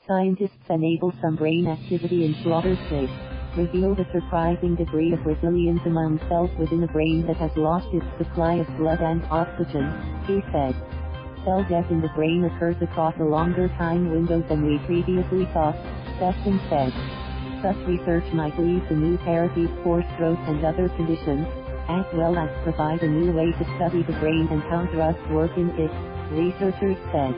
Scientists enable some brain activity in slaughter pigs, revealed a surprising degree of resilience among cells within a brain that has lost its supply of blood and oxygen, he said. Cell death in the brain occurs across a longer time window than we previously thought, Sestan said. Such research might lead to new therapies for stroke and other conditions, as well as provide a new way to study the brain and how drugs work in it, researchers said.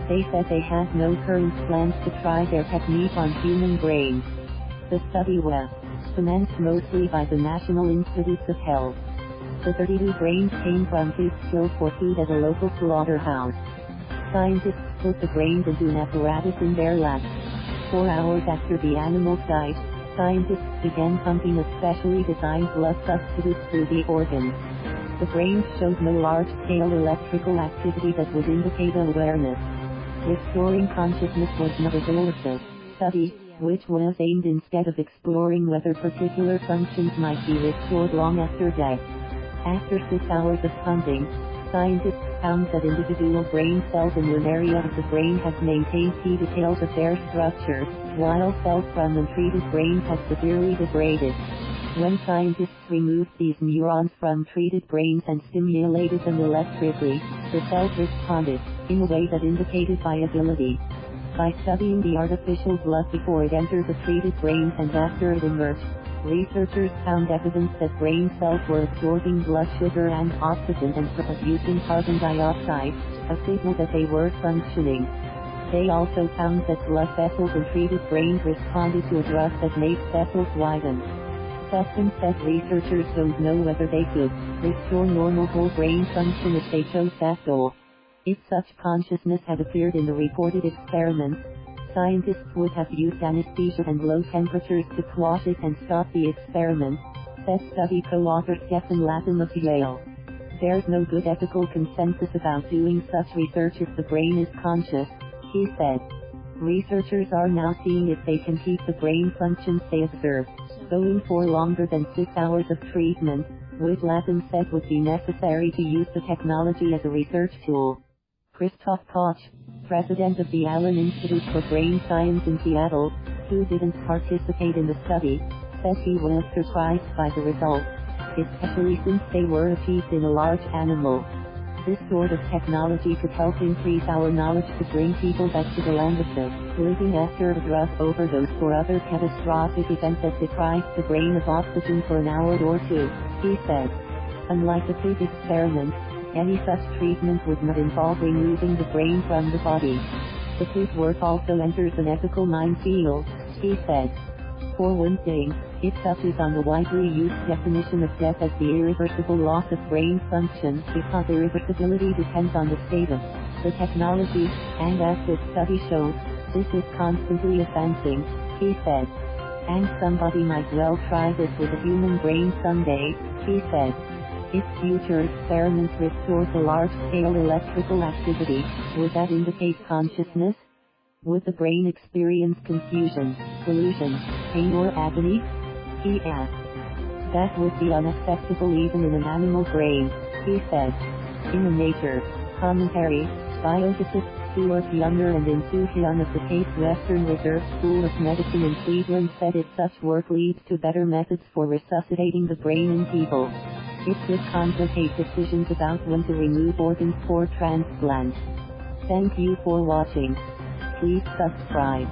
They said they had no current plans to try their technique on human brains. The study was financed mostly by the National Institutes of Health. The 32 brains came from pigs killed for food at a local slaughterhouse. Scientists put the brains into an apparatus in their labs. 4 hours after the animals died, scientists began pumping a specially designed blood substitute through the organs. The brains showed no large-scale electrical activity that would indicate awareness. Restoring consciousness was not a goal of the study, which was aimed instead of exploring whether particular functions might be restored long after death. After 6 hours of pumping, scientists found that individual brain cells in one area of the brain had maintained key details of their structure, while cells from untreated brains had severely degraded. When scientists removed these neurons from treated brains and stimulated them electrically, the cells responded, in a way that indicated viability. By studying the artificial blood before it entered the treated brains and after it emerged, researchers found evidence that brain cells were absorbing blood sugar and oxygen and producing carbon dioxide, a signal that they were functioning. They also found that blood vessels in treated brains responded to a drug that made vessels widen. Sestan said researchers don't know whether they could restore normal whole brain function if they chose that goal. If such consciousness had appeared in the reported experiments, scientists would have used anesthesia and low temperatures to quash it and stop the experiment, said study co-author Stephen Latham of Yale. There's no good ethical consensus about doing such research if the brain is conscious, he said. Researchers are now seeing if they can keep the brain functions they observed going for longer than 6 hours of treatment, which Latham said would be necessary to use the technology as a research tool. Christof Koch, president of the Allen Institute for Brain Science in Seattle, who didn't participate in the study, said he was surprised by the results, especially since they were achieved in a large animal. This sort of technology could help increase our knowledge to bring people back to the land of the living after a drug overdose or other catastrophic event that deprives the brain of oxygen for an hour or two, he said. Unlike the pig experiment, any such treatment would not involve removing the brain from the body. The pig work also enters an ethical minefield, he said. For one thing, it touches on the widely used definition of death as the irreversible loss of brain function, because irreversibility depends on the state of the technology, and as this study shows, this is constantly advancing, he said. And somebody might well try this with a human brain someday, he said. If future experiments restore the large-scale electrical activity, would that indicate consciousness? Would the brain experience confusion, delusion, pain or agony? He asked. That would be unacceptable even in an animal brain, he said. In a Nature commentary, bioethicists Stuart, Youngner and Insoo Hyun of the Case Western Reserve School of Medicine in Cleveland said if such work leads to better methods for resuscitating the brain in people, it could complicate decisions about when to remove organs for transplant. Thank you for watching. Please subscribe.